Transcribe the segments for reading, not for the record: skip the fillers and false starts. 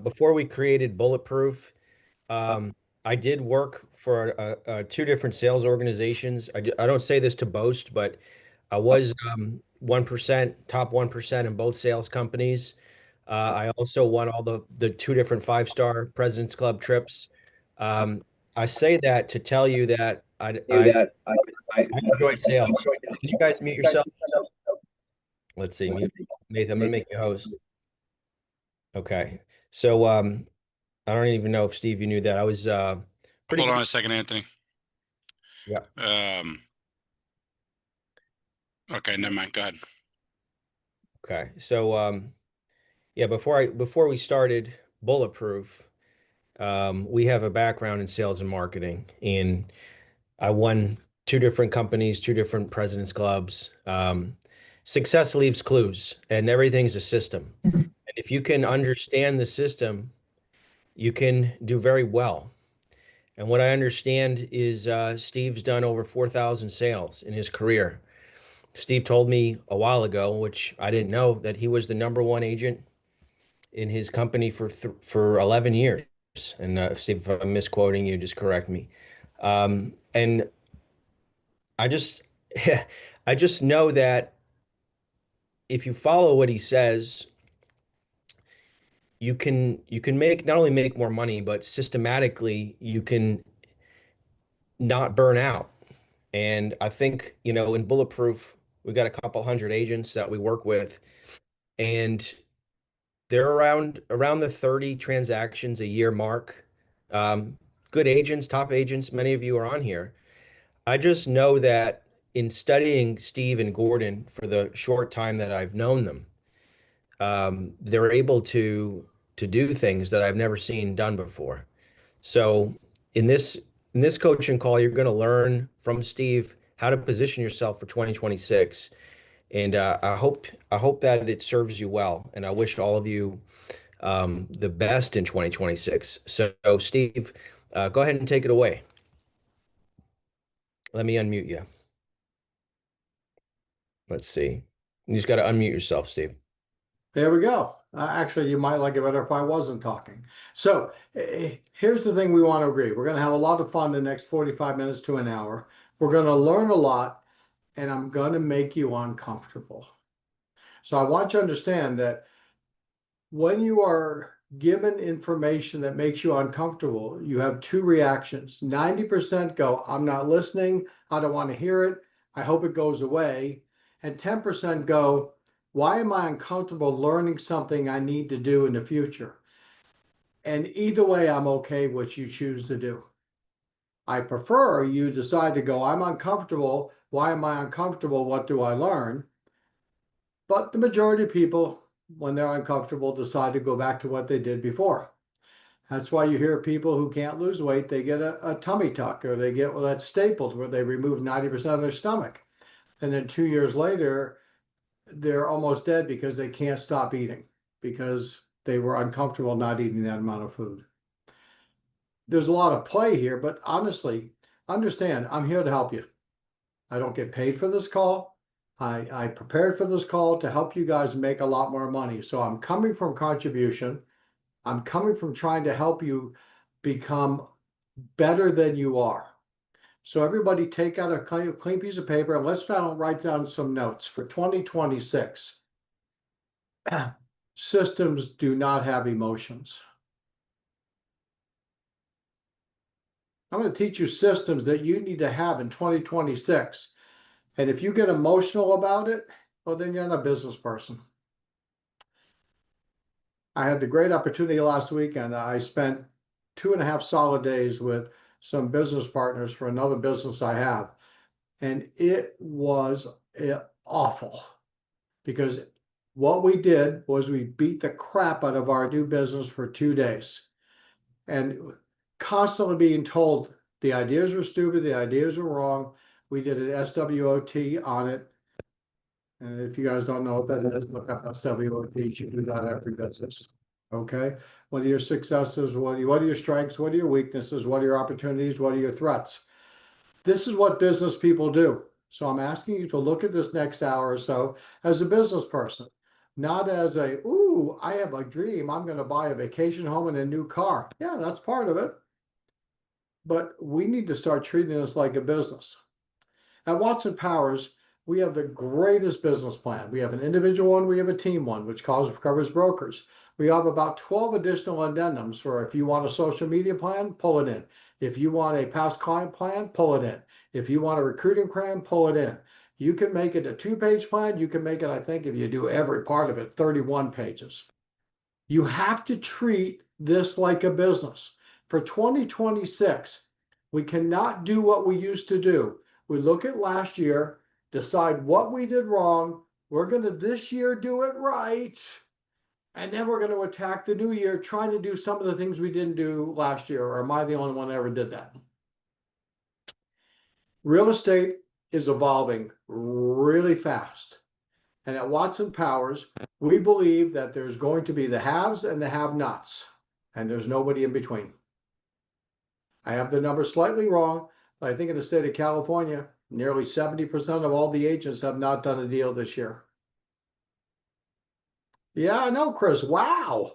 Before we created Bulletproof, I did work for two different sales organizations. I don't say this to boast, but I was 1%, top 1% in both sales companies. I also won all the two different five-star President's Club trips. Um, I say that to tell you that You that I I enjoyed sales. Can you guys mute yourself? Let's see, mute. Nathan, I'm gonna make you host. Okay. So I don't even know if Steve, you knew that. I was pretty Hold on good. a second, Anthony. Yeah. Um, okay, never mind. Go ahead. Okay. So yeah, before we started Bulletproof, we have a background in sales and marketing, and I won two different companies, two different President's Clubs. Success leaves clues, and everything's a system. And if you can understand the system, you can do very well. And what I understand is Steve's done over 4,000 sales in his career. Steve told me a while ago, which I didn't know, that he was the number one agent in his company for 11 years. And Steve, if I'm misquoting you, just correct me. And I just I just know that if you follow what he says, you can make not only make more money, but systematically you can not burn out. And I think, in Bulletproof, we've got a couple hundred agents that we work with, and they're around the 30 transactions a year mark. Good agents, top agents, many of you are on here. I just know that in studying Steve and Gordon for the short time that I've known them, they're able to do things that I've never seen done before. So in this in this coaching call, you're going to learn from Steve how to position yourself for 2026. And I hope that it serves you well. And I wish all of you the best in 2026. So Steve, go ahead and take it away. Let me unmute you. Let's see. You just got to unmute yourself, Steve. There we go. Actually, you might like it better if I wasn't talking. So here's the thing we want to agree. We're going to have a lot of fun the next 45 minutes to an hour. We're going to learn a lot, and I'm going to make you uncomfortable. So I want you to understand that when you are given information that makes you uncomfortable, you have two reactions. 90% go, I'm not listening. I don't want to hear it. I hope it goes away. And 10% go, why am I uncomfortable learning something I need to do in the future? And either way, I'm okay what you choose to do. I prefer you decide to go, I'm uncomfortable. Why am I uncomfortable? What do I learn? But the majority of people, when they're uncomfortable, decide to go back to what they did before. That's why you hear people who can't lose weight, they get a tummy tuck, or they get, well, that's stapled, where they remove 90% of their stomach. And then 2 years later, they're almost dead because they can't stop eating because they were uncomfortable not eating that amount of food. There's a lot of play here, but honestly, understand, I'm here to help you. I don't get paid for this call. I prepared for this call to help you guys make a lot more money. So I'm coming from contribution. I'm coming from trying to help you become better than you are. So everybody take out a clean piece of paper and let's now write down some notes for 2026. Systems do not have emotions. I'm going to teach you systems that you need to have in 2026. And if you get emotional about it, well, then you're not a business person. I had the great opportunity last weekend. I spent 2.5 solid days with some business partners for another business I have. And it was awful because what we did was we beat the crap out of our new business for 2 days and constantly being told the ideas were stupid, the ideas were wrong. We did an SWOT on it. And if you guys don't know what that is, look up SWOT. You should do that every business. Okay. What are your successes? What are your strengths? What are your weaknesses? What are your opportunities? What are your threats? This is what business people do. So I'm asking you to look at this next hour or so as a business person, not as a, ooh, ooh, I have a dream. I'm going to buy a vacation home and a new car. Yeah, that's part of it. But we need to start treating this like a business. At Watson Powers, we have the greatest business plan. We have an individual one, we have a team one, which covers brokers. We have about 12 additional addendums for if you want a social media plan, pull it in. If you want a past client plan, pull it in. If you want a recruiting plan, pull it in. You can make it a 2-page plan. You can make it, I think, if you do every part of it, 31 pages. You have to treat this like a business. For 2026, we cannot do what we used to do. We look at last year, decide what we did wrong. We're going to this year do it right. And then we're going to attack the new year trying to do some of the things we didn't do last year. Or am I the only one that ever did that? Real estate is evolving really fast. And at Watson Powers, we believe that there's going to be the haves and the have-nots, and there's nobody in between. I have the number slightly wrong, but I think in the state of California, nearly 70% of all the agents have not done a deal this year. Yeah, I know, Chris. Wow.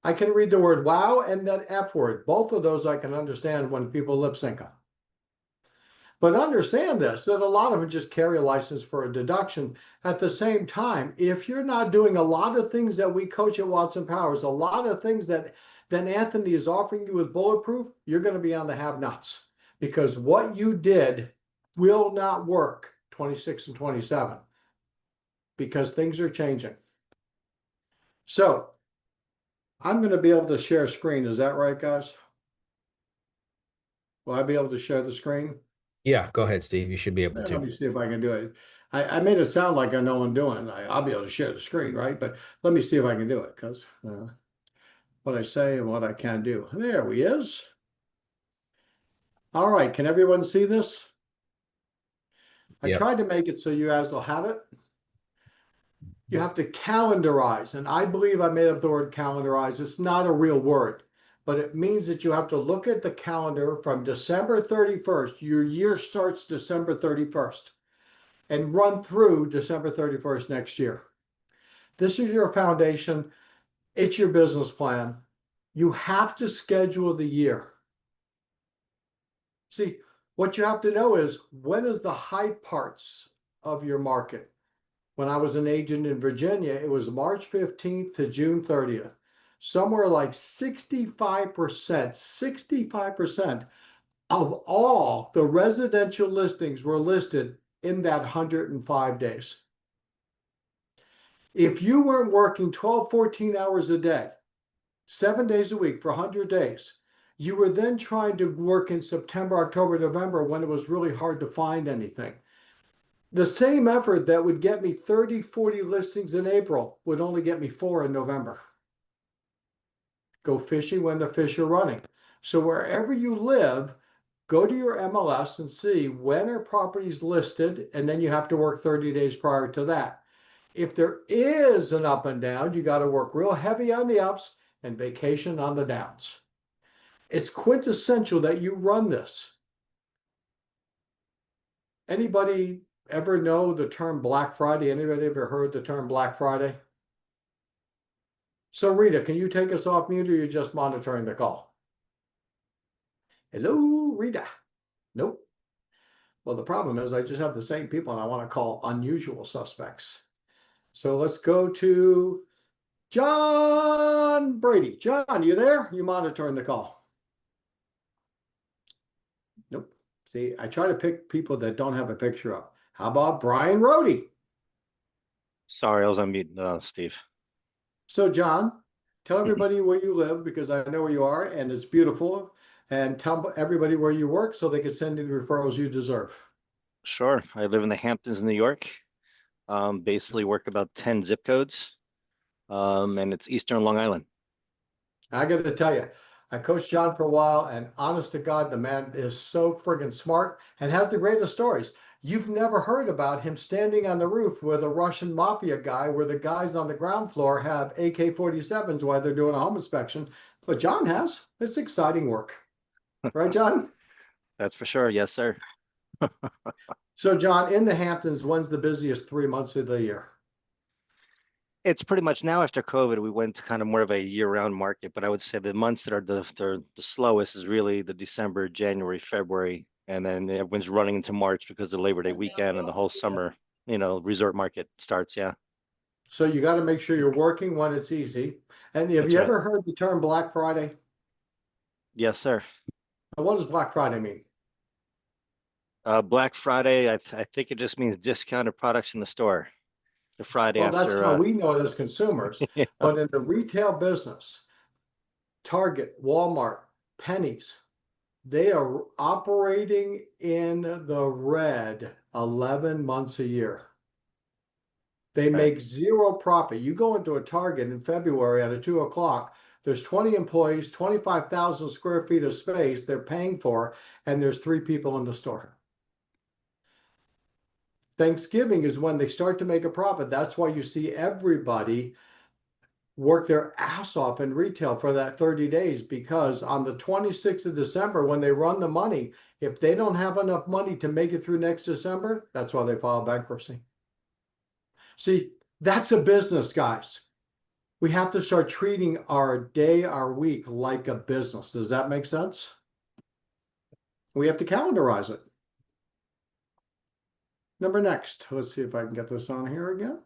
I can read the word wow and that F word. Both of those I can understand when people lip sync them. But understand this, that a lot of them just carry a license for a deduction. At the same time, if you're not doing a lot of things that we coach at Watson Powers, a lot of things that Anthony is offering you with Bulletproof, you're going to be on the have-nots. Because what you did will not work 26 and 27. Because things are changing. So, I'm going to be able to share a screen. Is that right, guys? Will I be able to share the screen? Yeah, go ahead, Steve. You should be able Let to. me see if I can do it. I made it sound like I know what I'm doing. I'll be able to share the screen, right? But let me see if I can do it because what I say and what I can do. There he is. All right. Can everyone see this? I Yep. tried to make it so you guys will have it. You have to calendarize. And I believe I made up the word calendarize. It's not a real word, but it means that you have to look at the calendar from December 31st. Your year starts December 31st. And run through December 31st next year. This is your foundation. It's your business plan. You have to schedule the year. See, what you have to know is when is the high parts of your market? When I was an agent in Virginia, it was March 15th to June 30th. Somewhere like 65% of all the residential listings were listed in that 105 days. If you weren't working 12, 14 hours a day, 7 days a week for 100 days, you were then trying to work in September, October, November when it was really hard to find anything. The same effort that would get me 30, 40 listings in April would only get me 4 in November. Go fishing when the fish are running. So wherever you live, go to your MLS and see when are properties listed, and then you have to work 30 days prior to that. If there is an up and down, you got to work real heavy on the ups and vacation on the downs. It's quintessential that you run this. Anybody ever know the term Black Friday? Anybody ever heard the term Black Friday? So Rita, can you take us off mute or you're just monitoring the call? Hello, Rita. Nope. Well, the problem is I just have the same people and I want to call unusual suspects. So let's go to John Brady. John, you there? You monitoring the call? Nope. See, I try to pick people that don't have a picture up. How about Brian Rohde? Sorry, I was on mute, Steve. So, John, tell everybody where you live because I know where you are and it's beautiful. And tell everybody where you work so they can send you the referrals you deserve. Sure. I live in the Hamptons, New York. Basically work about 10 zip codes. And it's Eastern Long Island. I got to tell you, I coached John for a while, and honest to God, the man is so friggin' smart and has the greatest stories. You've never heard about him standing on the roof with a Russian mafia guy where the guys on the ground floor have AK-47s while they're doing a home inspection, but John has. It's exciting work. Right, John? That's for sure. Yes, sir. So, John, in the Hamptons, when's the busiest 3 months of the year? It's pretty much now after COVID, we went to kind of more of a year-round market, but I would say the months that are the slowest is really the December, January, February, and then everyone's running into March because of Labor Day weekend and the whole summer, resort market starts. Yeah, So you got to make sure you're working when it's easy. And have that's you right. ever heard the term Black Friday? Yes, sir. Now, what does Black Friday mean? Black Friday, I think it just means discounted products in the store. The Friday Well, that's after, how we know it as consumers. yeah, But in the retail business, Target, Walmart, Pennies, they are operating in the red 11 months a year. They right. make zero profit. You go into a Target in February at 2 o'clock, there's 20 employees, 25,000 square feet of space they're paying for, and there's 3 people in the store. Thanksgiving is when they start to make a profit. That's why you see everybody work their ass off in retail for that 30 days, because on the 26th of December, when they run the money, if they don't have enough money to make it through next December, that's why they file bankruptcy. See, that's a business, guys. We have to start treating our day, our week like a business. Does that make sense? We have to calendarize it. Number next, let's see if I can get this on here again.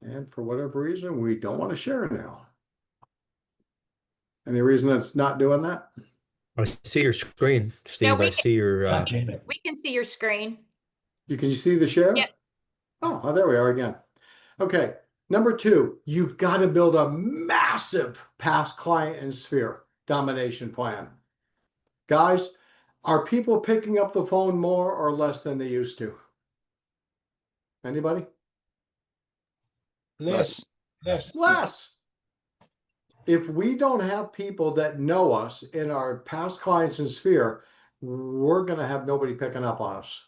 And for whatever reason, we don't want to share now. Any reason that's not doing that? I see your screen, Steve. we I see your, God damn it. We can see your screen. Can you see the share? Yep. Oh, there we are again. Okay. Number 2, you've got to build a massive past client and sphere domination plan. Guys, are people picking up the phone more or less than they used to? Anybody? Less. Less. If we don't have people that know us in our past clients and sphere, we're going to have nobody picking up on us.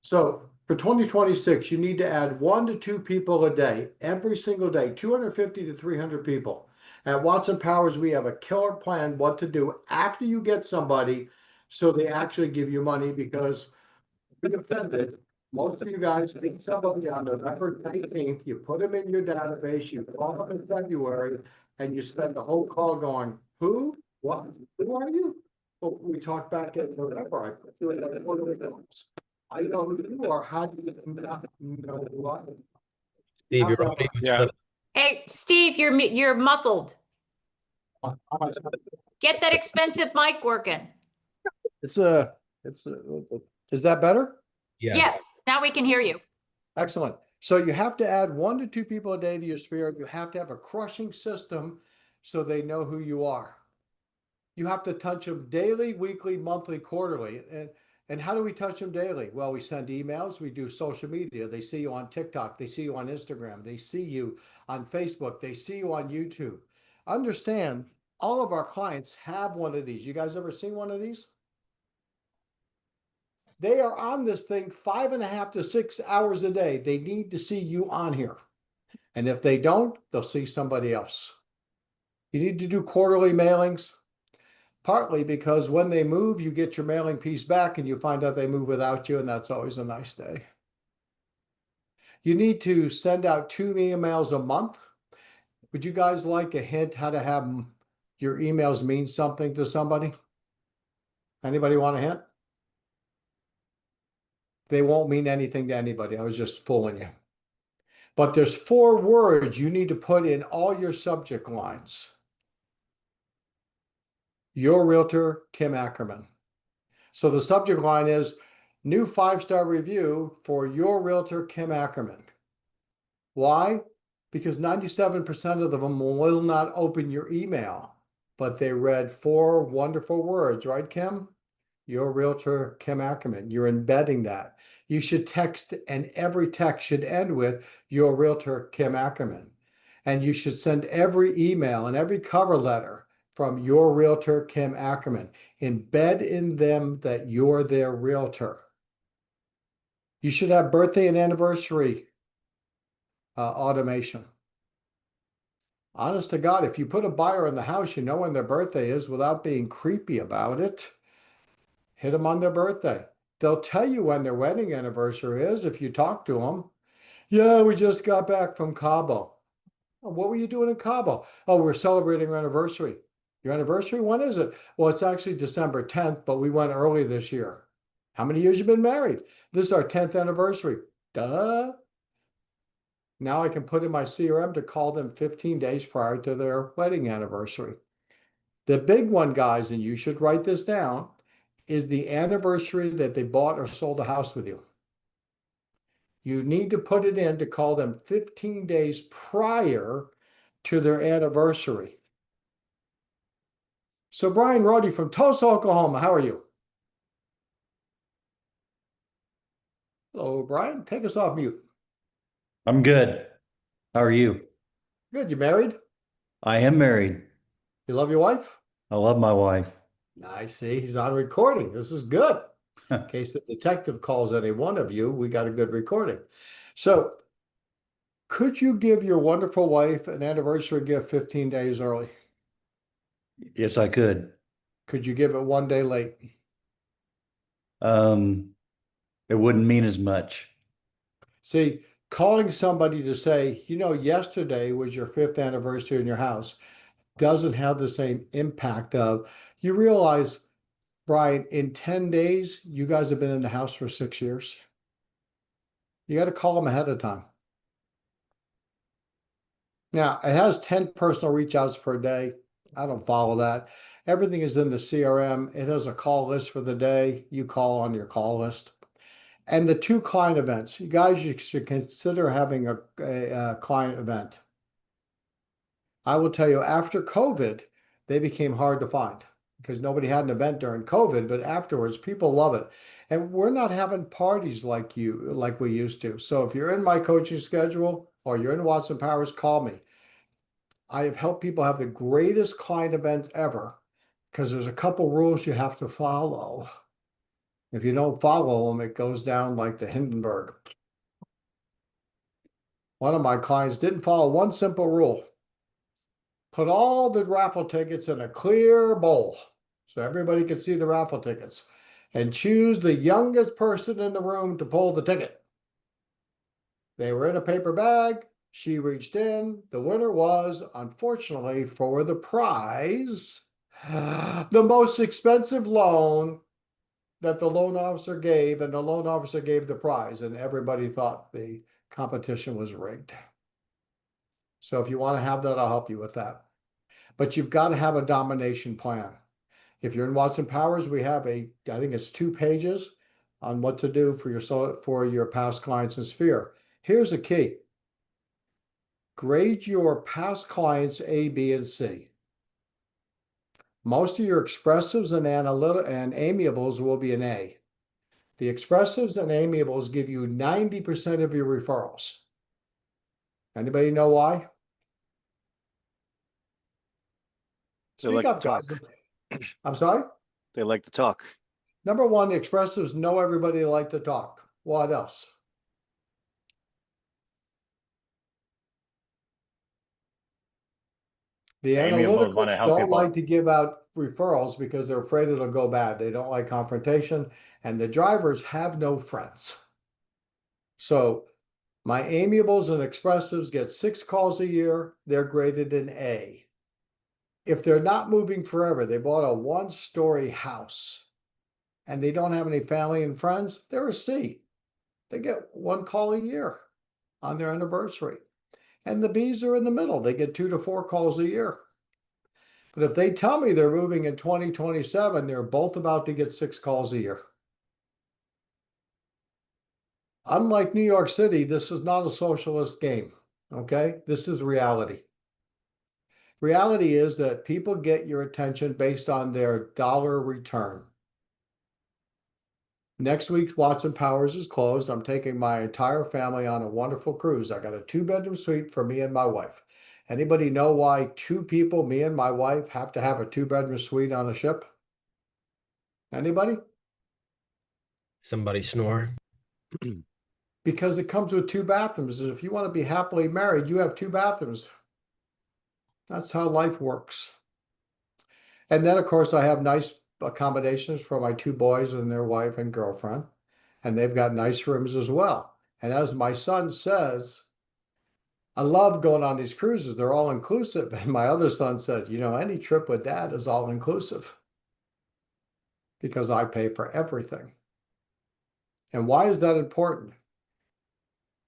So for 2026, you need to add 1 to 2 people a day, every single day, 250 to 300 people. At Watson Powers, we have a killer plan what to do after you get somebody so they actually give you money, because we offended most of you guys meet somebody on November 19th, you put them in your database, you call them in February, and you spend the whole call going, who? What? Who are you? Well, we talked back in November. I put you in the quarterly notes. I know who you are. How do you not know who I am? Steve, you're How audio is Yeah. cut- Hey, Steve, you're muffled. Get that expensive mic working. It's is that better? Yes, now we can hear you. Excellent. So you have to add 1 to 2 people a day to your sphere. You have to have a crushing system so they know who you are. You have to touch them daily, weekly, monthly, quarterly. And how do we touch them daily? Well, we send emails, we do social media. They see you on TikTok, they see you on Instagram, they see you on Facebook, they see you on YouTube. Understand, all of our clients have one of these. You guys ever seen one of these? They are on this thing 5.5 to 6 hours a day. They need to see you on here. And if they don't, they'll see somebody else. You need to do quarterly mailings, partly because when they move, you get your mailing piece back and you find out they move without you, and that's always a nice day. You need to send out 2 emails a month. Would you guys like a hint how to have your emails mean something to somebody? Anybody want a hint? They won't mean anything to anybody. I was just fooling you. But there's 4 words you need to put in all your subject lines. Your realtor, Kim Ackerman. So the subject line is new 5-star review for your realtor, Kim Ackerman. Why? Because 97% of them will not open your email, but they read 4 wonderful words, right, Kim? Your realtor, Kim Ackerman. You're embedding that. You should text, and every text should end with your realtor, Kim Ackerman. And you should send every email and every cover letter from your realtor, Kim Ackerman. Embed in them that you're their realtor. You should have birthday and anniversary automation. Honest to God, if you put a buyer in the house, you know when their birthday is without being creepy about it. Hit them on their birthday. They'll tell you when their wedding anniversary is if you talk to them. Yeah, we just got back from Cabo. "Oh, what were you doing in Cabo?" "Oh, we're celebrating our anniversary." "Your anniversary? When is it?" "Well, it's actually December 10th, but we went early this year." "How many years you been married?" "This is our 10th anniversary." Duh. Now I can put in my CRM to call them 15 days prior to their wedding anniversary. The big one, guys, and you should write this down, is the anniversary that they bought or sold a house with you. You need to put it in to call them 15 days prior to their anniversary. So Brian Roddy from Tulsa, Oklahoma, how are you? Hello, Brian. Take us off mute. I'm good. How are you? Good. You married? I am married. You love your wife? I love my wife. I see. He's on recording. This is good. In case the detective calls any one of you, we got a good recording. So, could you give your wonderful wife an anniversary gift 15 days early? Yes, I could. Could you give it one day late? Um, it wouldn't mean as much. See, calling somebody to say, yesterday was your fifth anniversary in your house doesn't have the same impact of, you realize, Brian, in 10 days, you guys have been in the house for 6 years. You got to call them ahead of time. Now, it has 10 personal reach outs per day. I don't follow that. Everything is in the CRM. It has a call list for the day. You call on your call list. And the 2 client events. You guys, you should consider having a client event. I will tell you, after COVID, they became hard to find because nobody had an event during COVID, but afterwards, people love it. And we're not having parties like we used to. So if you're in my coaching schedule or you're in Watson Powers, call me. I have helped people have the greatest client events ever because there's a couple rules you have to follow. If you don't follow them, it goes down like the Hindenburg. One of my clients didn't follow one simple rule. Put all the raffle tickets in a clear bowl so everybody could see the raffle tickets and choose the youngest person in the room to pull the ticket. They were in a paper bag. She reached in. The winner was, unfortunately, for the prize, the most expensive loan that the loan officer gave, and the loan officer gave the prize, and everybody thought the competition was rigged. So if you want to have that, I'll help you with that. But you've got to have a domination plan. If you're in Watson Powers, we have I think it's 2 pages on what to do for your past clients in Sphere. Here's the key. Grade your past clients A, B, and C. Most of your expressives and amiables will be an A. The expressives and amiables give you 90% of your referrals. Anybody know why? They Speak like to up, talk. guys. I'm sorry? They like to talk. Number 1, the expressives know everybody like to talk. What else? The Amiables want to analyticals help don't people. like to give out referrals because they're afraid it'll go bad. They don't like confrontation, and the drivers have no friends. So my amiables and expressives get 6 calls a year. They're graded an A. If they're not moving forever, they bought a 1-story house and they don't have any family and friends, they're a C. They get 1 call a year on their anniversary. And the Bs are in the middle. They get 2 to 4 calls a year. But if they tell me they're moving in 2027, they're both about to get 6 calls a year. Unlike New York City, this is not a socialist game, okay? This is reality. Reality is that people get your attention based on their dollar return. Next week, Watson Powers is closed. I'm taking my entire family on a wonderful cruise. I got a 2-bedroom suite for me and my wife. Anybody know why 2 people, me and my wife, have to have a 2-bedroom suite on a ship? Anybody? Somebody snore. Because it comes with 2 bathrooms. And if you want to be happily married, you have 2 bathrooms. That's how life works. And then, of course, I have nice accommodations for my 2 boys and their wife and girlfriend. And they've got nice rooms as well. And as my son says, I love going on these cruises. They're all inclusive. And my other son said, you know, any trip with dad is all inclusive because I pay for everything. And why is that important?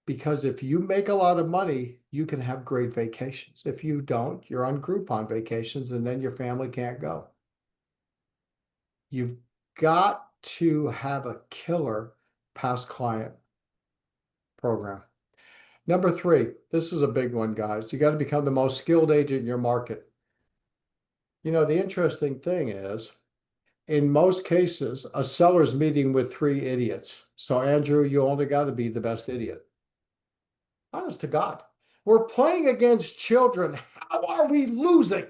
Because if you make a lot of money, you can have great vacations. If you don't, you're on Groupon vacations and then your family can't go. You've got to have a killer past client program. Number 3, this is a big one, guys. You got to become the most skilled agent in your market. You know, the interesting thing is, in most cases, a seller's meeting with 3 idiots. So, Andrew, you only got to be the best idiot. Honest to God. We're playing against children. How are we losing?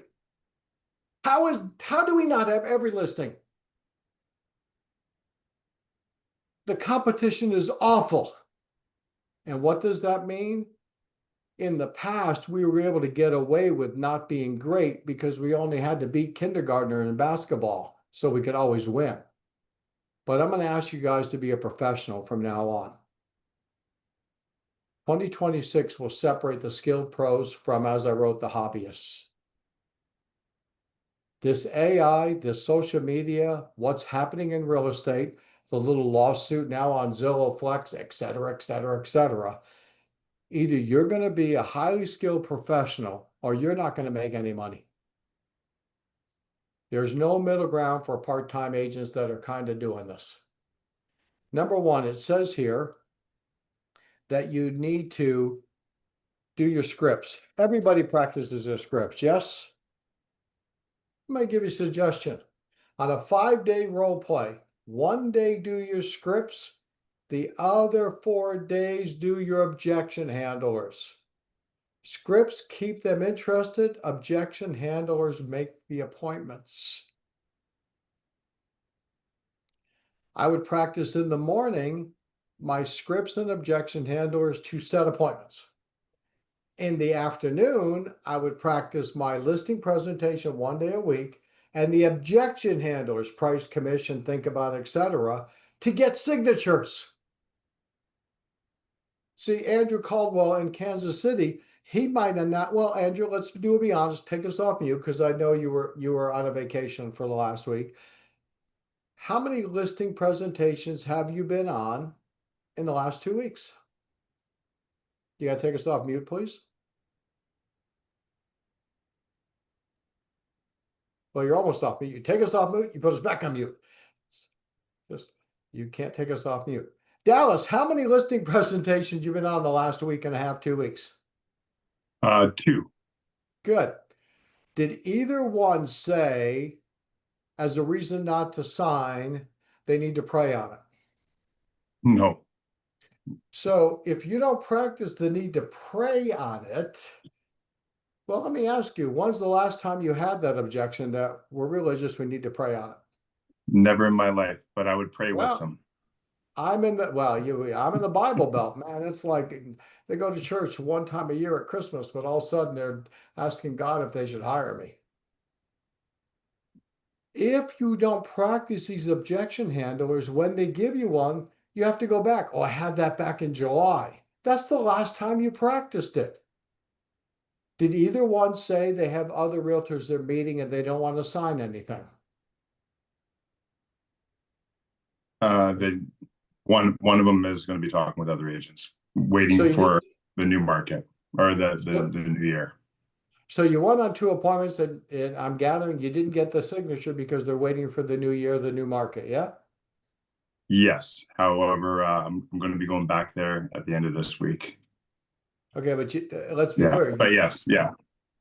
How do we not have every listing? The competition is awful. And what does that mean? In the past, we were able to get away with not being great because we only had to beat kindergartner in basketball, so we could always win. But I'm going to ask you guys to be a professional from now on. 2026 will separate the skilled pros from, as I wrote, the hobbyists. This AI, this social media, what's happening in real estate, the little lawsuit now on Zillow Flex, et cetera, et cetera, et cetera. Either you're going to be a highly skilled professional or you're not going to make any money. There's no middle ground for part-time agents that are kind of doing this. Number 1, it says here that you need to do your scripts. Everybody practices their scripts, yes? I might give you a suggestion. On a 5-day role play, 1 day do your scripts, the other 4 days do your objection handlers. Scripts keep them interested. Objection handlers make the appointments. I would practice in the morning my scripts and objection handlers to set appointments. In the afternoon, I would practice my listing presentation 1 day a week and the objection handlers, price, commission, think about, etc., to get signatures. See, Andrew Caldwell in Kansas City, he might have not. Well, Andrew, be honest. Take us off mute because I know you were on a vacation for the last week. How many listing presentations have you been on in the last 2 weeks? You got to take us off mute, please. Well, you're almost off mute. You take us off mute, you put us back on mute. You can't take us off mute. Dallas, how many listing presentations you been on the last week and a half, 2 weeks? 2. Good. Did either one say, as a reason not to sign, they need to pray on it? No. So if you don't practice the need to pray on it, well, let me ask you, when's the last time you had that objection that we're religious, we need to pray on it? Never in my life, but I would pray Well, with them. I'm in the Bible Belt, man. It's like they go to church 1 time a year at Christmas, but all of a sudden they're asking God if they should hire me. If you don't practice these objection handlers, when they give you one, you have to go back. Oh, I had that back in July. That's the last time you practiced it. Did either one say they have other realtors they're meeting and they don't want to sign anything? One of them is going to be talking with other agents, waiting So for the new market or the new year. So you went on 2 appointments and I'm gathering you didn't get the signature because they're waiting for the new year, the new market, yeah? Yes. However, I'm going to be going back there at the end of this week. Okay, but let's be Yeah. clear. But yes, yeah,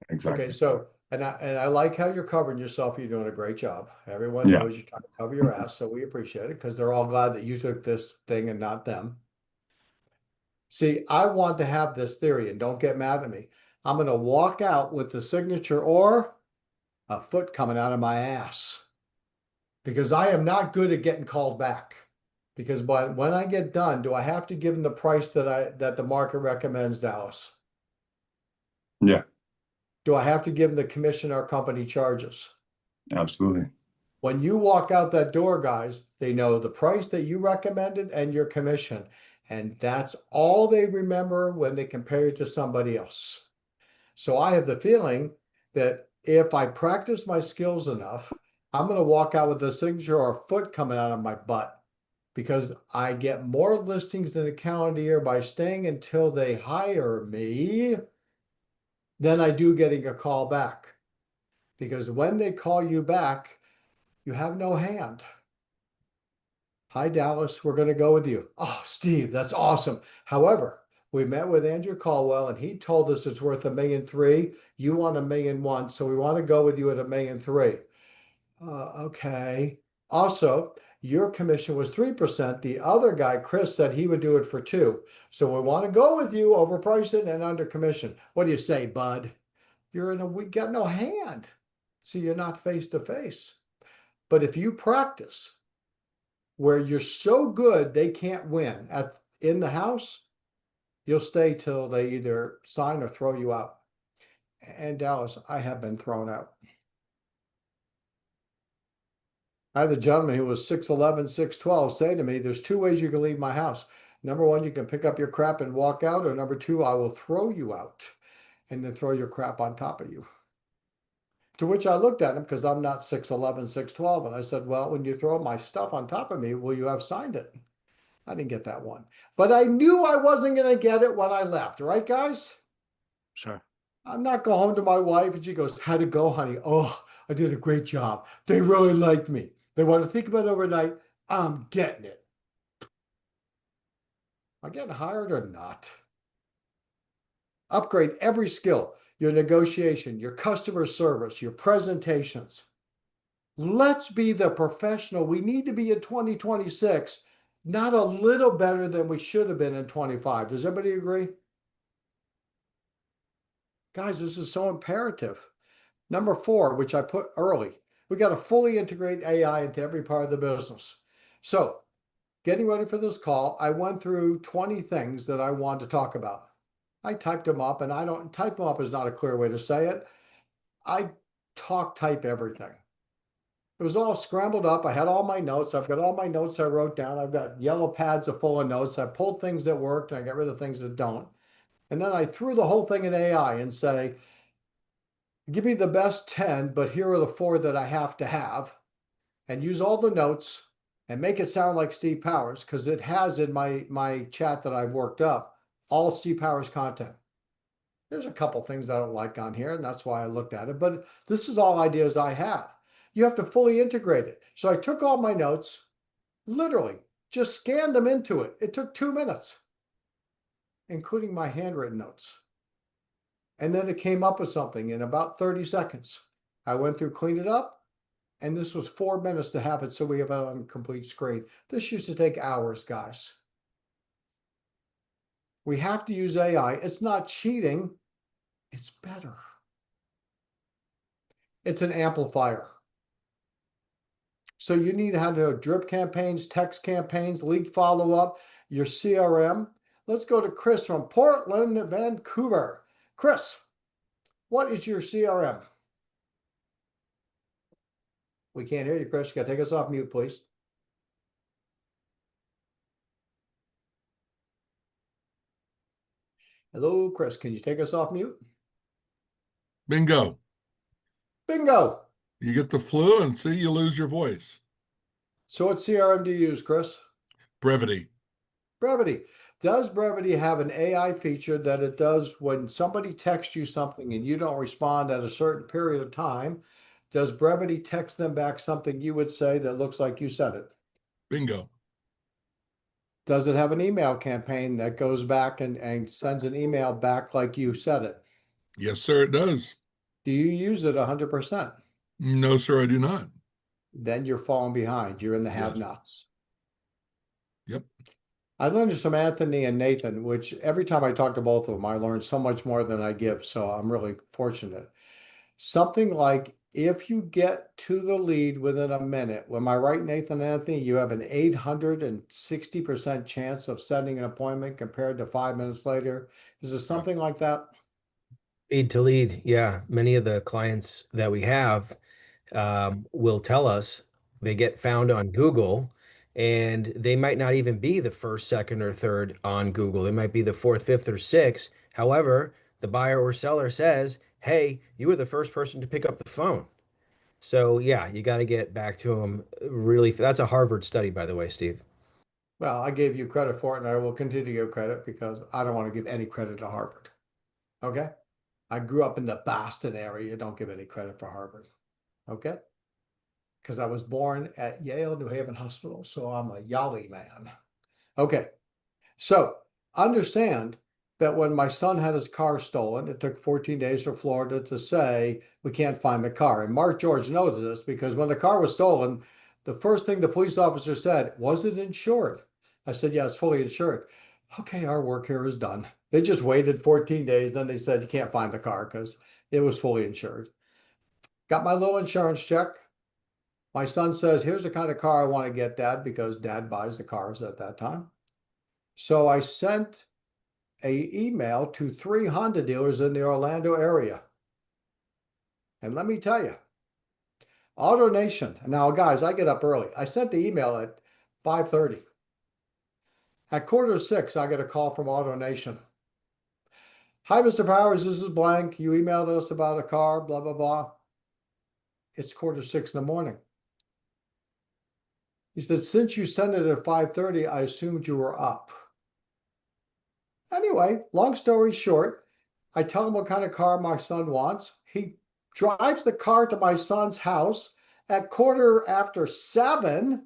exactly. Okay, so and I like how you're covering yourself. You're doing a great job. Everyone Yeah. knows you're trying to cover your ass, so we appreciate it because they're all glad that you took this thing and not them. See, I want to have this theory, and don't get mad at me. I'm going to walk out with the signature or a foot coming out of my ass because I am not good at getting called back. Because when I get done, do I have to give them the price that the market recommends, Dallas? Yeah, Do I have to give them the commission our company charges? absolutely. When you walk out that door, guys, they know the price that you recommended and your commission. And that's all they remember when they compare you to somebody else. So I have the feeling that if I practice my skills enough, I'm going to walk out with a signature or a foot coming out of my butt because I get more listings in a calendar year by staying until they hire me than I do getting a call back. Because when they call you back, you have no hand. Hi, Dallas. We're going to go with you. Oh, Steve, that's awesome. However, we met with Andrew Caldwell and he told us it's worth $1,300,000. You want $1,000,001, so we want to go with you at $1,300,000. Okay. Also, your commission was 3%. The other guy, Chris, said he would do it for 2%. So we want to go with you, overprice it and under commission. What do you say, bud? We got no hand. So you're not face to face. But if you practice where you're so good they can't win in the house, you'll stay till they either sign or throw you out. And Dallas, I have been thrown out. I had a gentleman who was 6'11", 6'12", say to me, there's 2 ways you can leave my house. Number 1, you can pick up your crap and walk out, or number 2, I will throw you out and then throw your crap on top of you. To which I looked at him because I'm not 6'11", 6'12", and I said, well, when you throw my stuff on top of me, will you have signed it? I didn't get that one. But I knew I wasn't going to get it when I left. Right, guys? Sure. I'm not going home to my wife and she goes, how'd it go, honey? Oh, I did a great job. They really liked me. They want to think about it overnight. I'm getting it. Am I getting hired or not? Upgrade every skill, your negotiation, your customer service, your presentations. Let's be the professional we need to be in 2026, not a little better than we should have been in 25. Does everybody agree? Guys, this is so imperative. Number 4, which I put early, we got to fully integrate AI into every part of the business. So getting ready for this call, I went through 20 things that I wanted to talk about. I typed them up, and I don't type them up is not a clear way to say it. I type everything. It was all scrambled up. I had all my notes. I've got all my notes I wrote down. I've got yellow pads full of notes. I pulled things that worked and I got rid of things that don't. And then I threw the whole thing in AI and say, give me the best 10, but here are the 4 that I have to have, and use all the notes and make it sound like Steve Powers, because it has in my chat that I've worked up all Steve Powers content. There's a couple things that I don't like on here, and that's why I looked at it, but this is all ideas I have. You have to fully integrate it. So I took all my notes, literally just scanned them into it. It took 2 minutes, including my handwritten notes. And then it came up with something in about 30 seconds. I went through, cleaned it up, and this was 4 minutes to have it so we have it on complete screen. This used to take hours, guys. We have to use AI. It's not cheating. It's better. It's an amplifier. So you need how to do drip campaigns, text campaigns, lead follow-up, your CRM. Let's go to Chris from Portland, Vancouver. Chris, what is your CRM? We can't hear you, Chris. You got to take us off mute, please. Hello, Chris. Can you take us off mute? Bingo. Bingo. You get the flu and see you lose your voice. So what CRM do you use, Chris? Brevity. Brevity. Does Brevity have an AI feature that it does when somebody texts you something and you don't respond at a certain period of time? Does Brevity text them back something you would say that looks like you said it? Bingo. Does it have an email campaign that goes back and sends an email back like you said it? Yes, sir, it does. Do you use it 100%? No, sir, I do not. Then you're falling behind. You're in the Yes. have-nots. Yep. I learned from Anthony and Nathan, which every time I talk to both of them, I learn so much more than I give. So I'm really fortunate. Something like if you get to the lead within a minute, am I right, Nathan and Anthony? You have an 860% chance of setting an appointment compared to 5 minutes later. Is it something like that? Lead to lead. Yeah. Many of the clients that we have will tell us they get found on Google and they might not even be the first, second, or third on Google. They might be the fourth, fifth, or sixth. However, the buyer or seller says, hey, you were the first person to pick up the phone. So yeah, you got to get back to them really. That's a Harvard study, by the way, Steve. Well, I gave you credit for it, and I will continue to give credit because I don't want to give any credit to Harvard. Okay? I grew up in the Boston area. Don't give any credit for Harvard. Okay? Because I was born at Yale New Haven Hospital, so I'm a Yali man. Okay. So understand that when my son had his car stolen, it took 14 days for Florida to say, we can't find the car. And Mark George knows this because when the car was stolen, the first thing the police officer said, was it insured? I said, yeah, it's fully insured. Okay, our work here is done. They just waited 14 days. Then they said, you can't find the car because it was fully insured. Got my little insurance check. My son says, here's the kind of car I want to get, Dad, because Dad buys the cars at that time. So I sent an email to 3 Honda dealers in the Orlando area. And let me tell you, AutoNation. Now, guys, I get up early. I sent the email at 5:30. At 5:45, I get a call from AutoNation. Hi, Mr. Powers, this is blank. You emailed us about a car, blah, blah, blah. It's 5:45 in the morning. He said, since you sent it at 5:30, I assumed you were up. Anyway, long story short, I tell him what kind of car my son wants. He drives the car to my son's house at 7:15,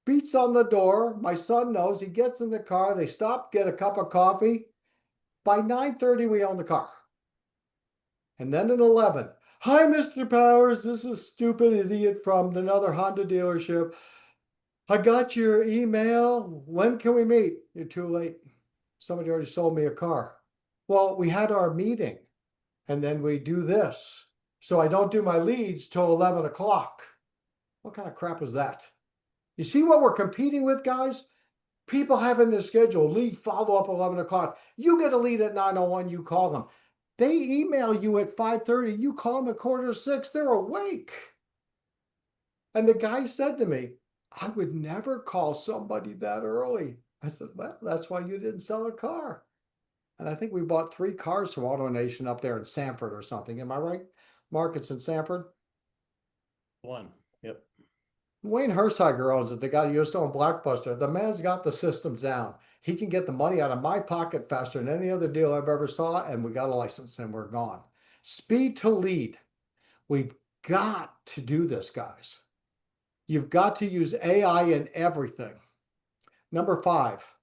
beats on the door. My son knows. He gets in the car. They stop, get a cup of coffee. By 9:30, we own the car. And then at 11, hi, Mr. Powers. This is stupid idiot from another Honda dealership. I got your email. When can we meet? You're too late. Somebody already sold me a car. Well, we had our meeting and then we do this. So I don't do my leads till 11 o'clock. What kind of crap is that? You see what we're competing with, guys? People have in their schedule, lead follow up 11 o'clock. You get a lead at 9:01, you call them. They email you at 5:30, you call them at 5:45, they're awake. And the guy said to me, I would never call somebody that early. I said, well, that's why you didn't sell a car. And I think we bought 3 cars from AutoNation up there in Sanford or something. Am I right? Mark, it's in Sanford? 1. Yep. Wayne Hersheiger owns it. The guy who used to own Blockbuster. The man's got the systems down. He can get the money out of my pocket faster than any other deal I've ever saw, and we got a license and we're gone. Speed to lead. We've got to do this, guys. You've got to use AI in everything. Number 5,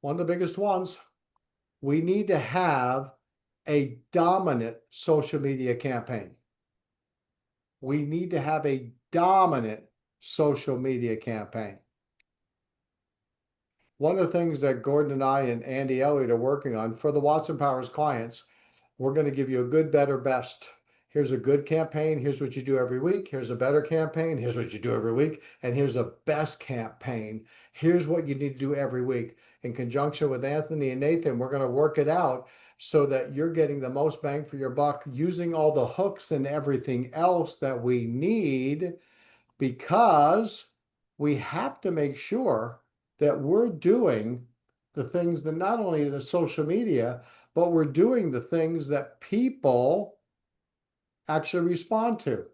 one of the biggest ones, we need to have a dominant social media campaign. We need to have a dominant social media campaign. One of the things that Gordon and I and Andy Elliott are working on for the Watson Powers clients, we're going to give you a good, better, best. Here's a good campaign. Here's what you do every week. Here's a better campaign. Here's what you do every week. And here's a best campaign. Here's what you need to do every week. In conjunction with Anthony and Nathan, we're going to work it out so that you're getting the most bang for your buck using all the hooks and everything else that we need, because we have to make sure that we're doing the things that not only the social media, but we're doing the things that people actually respond to.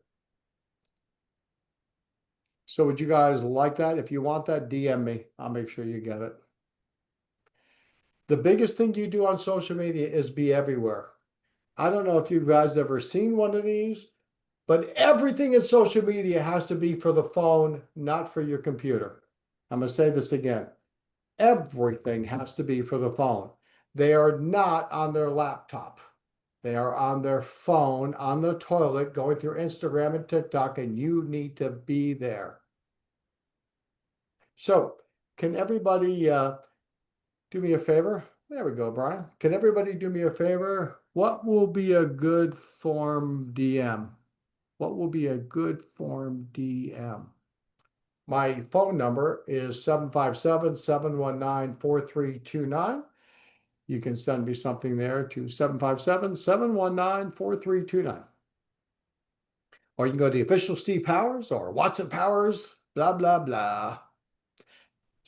So would you guys like that? If you want that, DM me. I'll make sure you get it. The biggest thing you do on social media is be everywhere. I don't know if you guys ever seen one of these, but everything in social media has to be for the phone, not for your computer. I'm going to say this again. Everything has to be for the phone. They are not on their laptop. They are on their phone, on the toilet, going through Instagram and TikTok, and you need to be there. So can everybody do me a favor? There we go, Brian. Can everybody do me a favor? What will be a good form DM? What will be a good form DM? My phone number is 757-719-4329. You can send me something there to 757-719-4329. Or you can go to the official Steve Powers or Watson Powers, blah, blah, blah.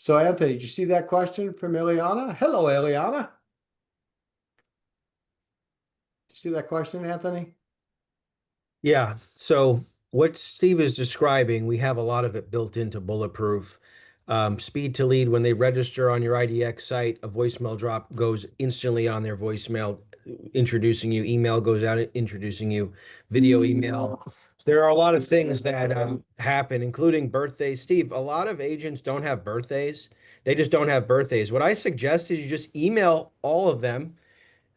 So Anthony, did you see that question from Ileana? Hello, Ileana. Did you see that question, Anthony? Yeah. So what Steve is describing, we have a lot of it built into Bulletproof. Speed to lead, when they register on your IDX site, a voicemail drop goes instantly on their voicemail, introducing you. Email goes out, introducing you. Video email. There are a lot of things that happen, including birthdays. Steve, a lot of agents don't have birthdays. They just don't have birthdays. What I suggest is you just email all of them,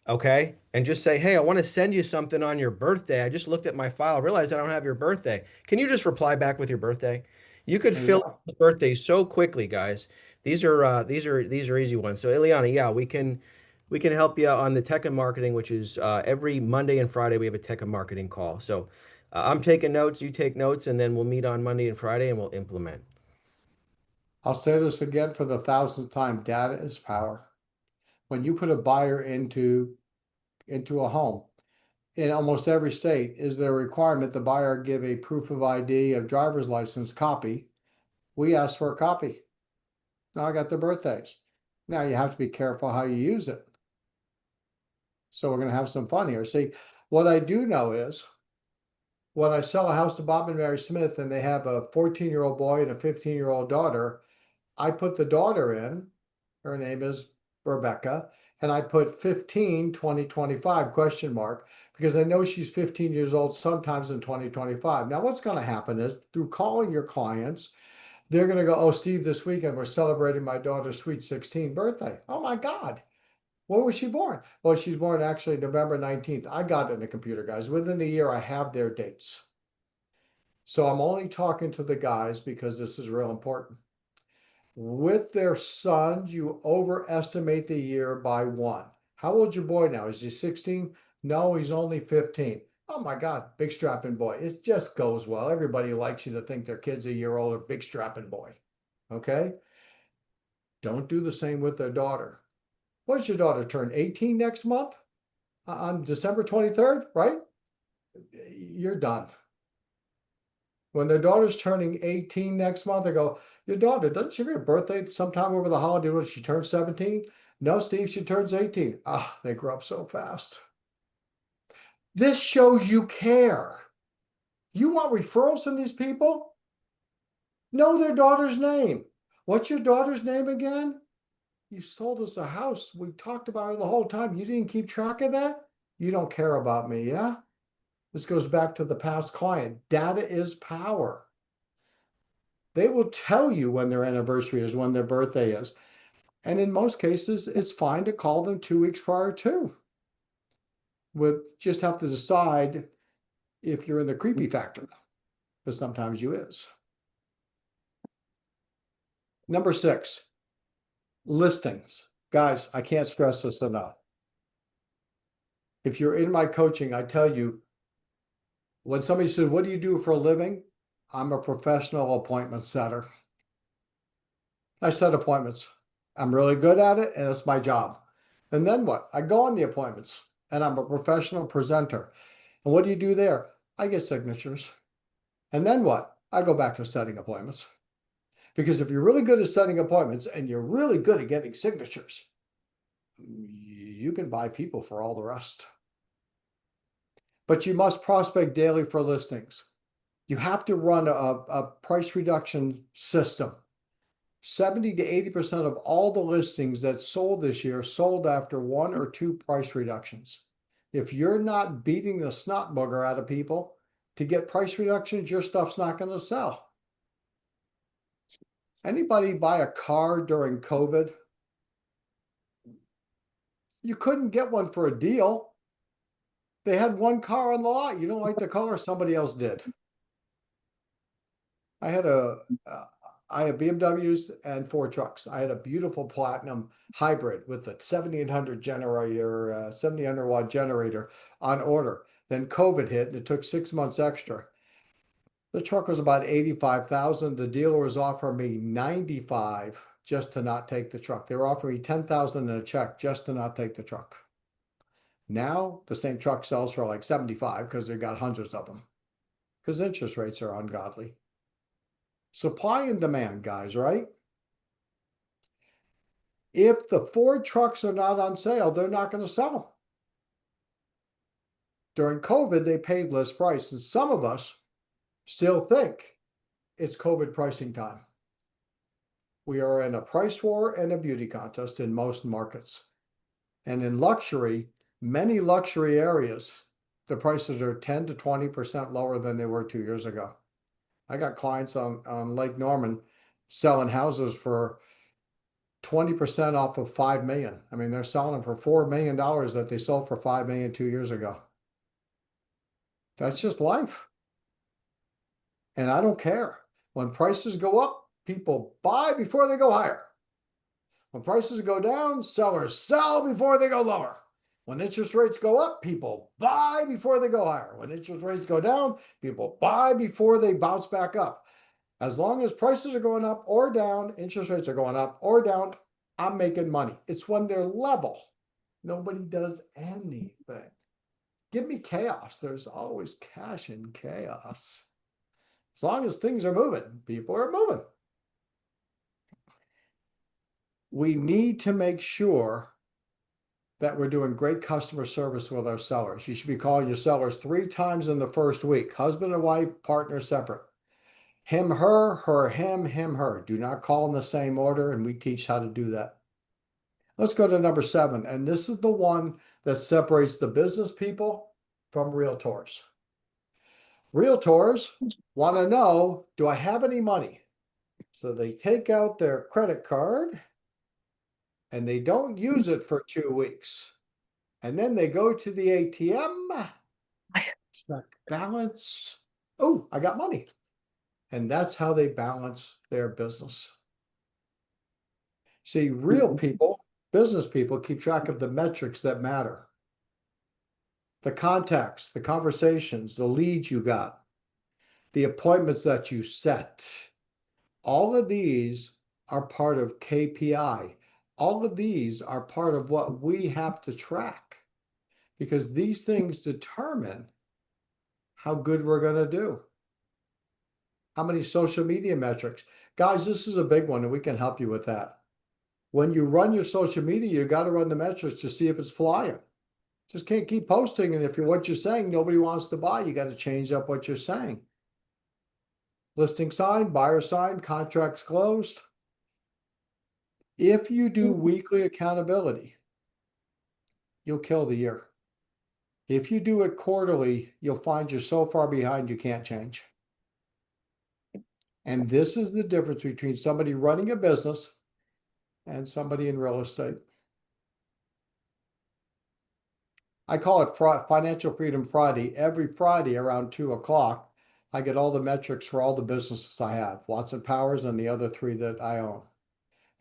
okay? And just say, hey, I want to send you something on your birthday. I just looked at my file, realized I don't have your birthday. Can you just reply back with your birthday? You could There you fill go. out birthdays so quickly, guys. These are easy ones. So Ileana, yeah, we can help you on the tech and marketing, which is every Monday and Friday we have a tech and marketing call. So I'm taking notes, you take notes, and then we'll meet on Monday and Friday and we'll implement. I'll say this again for the 1,000th time. Data is power. When you put a buyer into a home, in almost every state, is there a requirement the buyer give a proof of ID of driver's license copy? We ask for a copy. Now I got their birthdays. Now you have to be careful how you use it. So we're going to have some fun here. See, what I do know is when I sell a house to Bob and Mary Smith and they have a 14-year-old boy and a 15-year-old daughter, I put the daughter in, her name is Rebecca, and I put 15 2025 question mark because I know she's 15 years old sometimes in 2025. Now what's going to happen is through calling your clients, they're going to go, oh, Steve, this weekend we're celebrating my daughter's sweet 16 birthday. Oh my God. When was she born? Well, she's born actually November 19th. I got it in the computer, guys. Within a year, I have their dates. So I'm only talking to the guys because this is real important. With their sons, you overestimate the year by 1. How old's your boy now? Is he 16? No, he's only 15. Oh my God, big strapping boy. It just goes well. Everybody likes you to think their kid's a year older, big strapping boy. Okay? Don't do the same with their daughter. What does your daughter turn 18 next month? On December 23rd, right? You're done. When their daughter's turning 18 next month, I go, your daughter, doesn't she have her birthday sometime over the holiday when she turns 17? No, Steve, she turns 18. Ah, they grow up so fast. This shows you care. You want referrals from these people? Know their daughter's name. What's your daughter's name again? You sold us a house. We talked about her the whole time. You didn't keep track of that? You don't care about me, yeah? This goes back to the past client. Data is power. They will tell you when their anniversary is, when their birthday is. And in most cases, it's fine to call them 2 weeks prior too. We just have to decide if you're in the creepy factor, because sometimes you is. Number 6, listings. Guys, I can't stress this enough. If you're in my coaching, I tell you, when somebody says, what do you do for a living? I'm a professional appointment setter. I set appointments. I'm really good at it, and it's my job. And then what? I go on the appointments, and I'm a professional presenter. And what do you do there? I get signatures. And then what? I go back to setting appointments. Because if you're really good at setting appointments and you're really good at getting signatures, you can buy people for all the rest. But you must prospect daily for listings. You have to run a price reduction system. 70 to 80% of all the listings that sold this year sold after 1 or 2 price reductions. If you're not beating the snot booger out of people to get price reductions, your stuff's not going to sell. Anybody buy a car during COVID? You couldn't get one for a deal. They had one car on the lot. You don't like the color, somebody else did. I had BMWs and 4 trucks. I had a beautiful platinum hybrid with a 7800 generator, 7800 watt generator on order. Then COVID hit and it took 6 months extra. The truck was about 85,000. The dealer was offering me 95 just to not take the truck. They were offering me 10,000 in a check just to not take the truck. Now the same truck sells for like 75 because they got hundreds of them because interest rates are ungodly. Supply and demand, guys, right? If the Ford trucks are not on sale, they're not going to sell them. During COVID, they paid list price, and some of us still think it's COVID pricing time. We are in a price war and a beauty contest in most markets. And in luxury, many luxury areas, the prices are 10 to 20% lower than they were 2 years ago. I got clients on Lake Norman selling houses for 20% off of 5 million. I mean, they're selling them for $4 million that they sold for 5 million 2 years ago. That's just life. And I don't care. When prices go up, people buy before they go higher. When prices go down, sellers sell before they go lower. When interest rates go up, people buy before they go higher. When interest rates go down, people buy before they bounce back up. As long as prices are going up or down, interest rates are going up or down, I'm making money. It's when they're level. Nobody does anything. Give me chaos. There's always cash in chaos. As long as things are moving, people are moving. We need to make sure that we're doing great customer service with our sellers. You should be calling your sellers 3 times in the first week. Husband and wife, partner separate. Him, her, him, her. Do not call in the same order, and we teach how to do that. Let's go to number 7, and this is the one that separates the business people from realtors. Realtors want to know, do I have any money? So they take out their credit card and they don't use it for 2 weeks. And then they go to the ATM, check balance. Oh, I got money. And that's how they balance their business. See, real people, business people, keep track of the metrics that matter. The contacts, the conversations, the leads you got, the appointments that you set. All of these are part of KPI. All of these are part of what we have to track, because these things determine how good we're going to do. How many social media metrics? Guys, this is a big one, and we can help you with that. When you run your social media, you got to run the metrics to see if it's flying. Just can't keep posting, and if what you're saying nobody wants to buy, you got to change up what you're saying. Listing signed, buyer signed, contracts closed. If you do weekly accountability, you'll kill the year. If you do it quarterly, you'll find you're so far behind you can't change. And this is the difference between somebody running a business and somebody in real estate. I call it Financial Freedom Friday. Every Friday around 2 o'clock, I get all the metrics for all the businesses I have, Watson Powers and the other 3 that I own.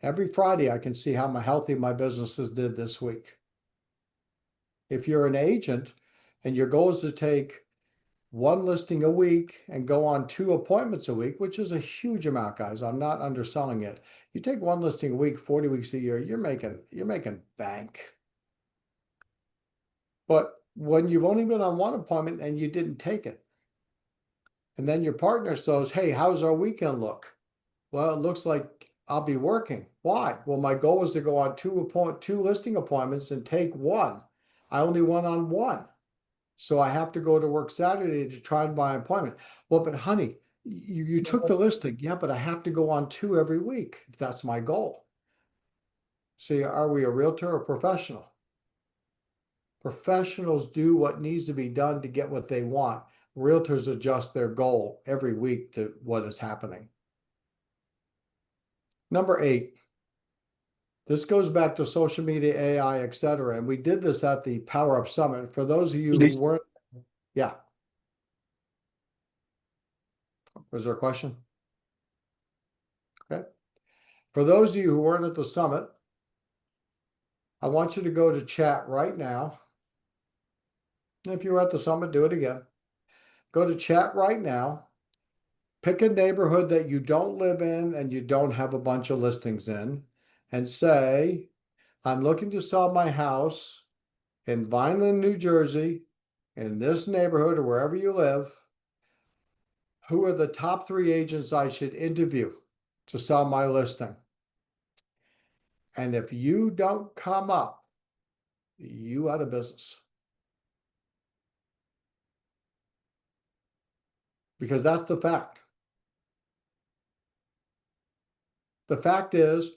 Every Friday, I can see how healthy my businesses did this week. If you're an agent and your goal is to take 1 listing a week and go on 2 appointments a week, which is a huge amount, guys. I'm not underselling it. You take 1 listing a week, 40 weeks a year, you're making bank. But when you've only been on 1 appointment and you didn't take it, and then your partner says, hey, how's our weekend look? Well, it looks like I'll be working. Why? Well, my goal is to go on 2 listing appointments and take 1. I only went on 1. So I have to go to work Saturday to try and buy an appointment. Well, but honey, you took the listing. Yeah, but I have to go on 2 every week if that's my goal. See, are we a realtor or professional? Professionals do what needs to be done to get what they want. Realtors adjust their goal every week to what is happening. Number 8. This goes back to social media, AI, etc. And we did this at the Power Up Summit. For those of you who weren't, yeah. Was there a question? Okay. For those of you who weren't at the summit, I want you to go to chat right now. If you were at the summit, do it again. Go to chat right now. Pick a neighborhood that you don't live in and you don't have a bunch of listings in, and say, I'm looking to sell my house in Vineland, New Jersey, in this neighborhood or wherever you live. Who are the top 3 agents I should interview to sell my listing? And if you don't come up, you out of business. Because that's the fact. The fact is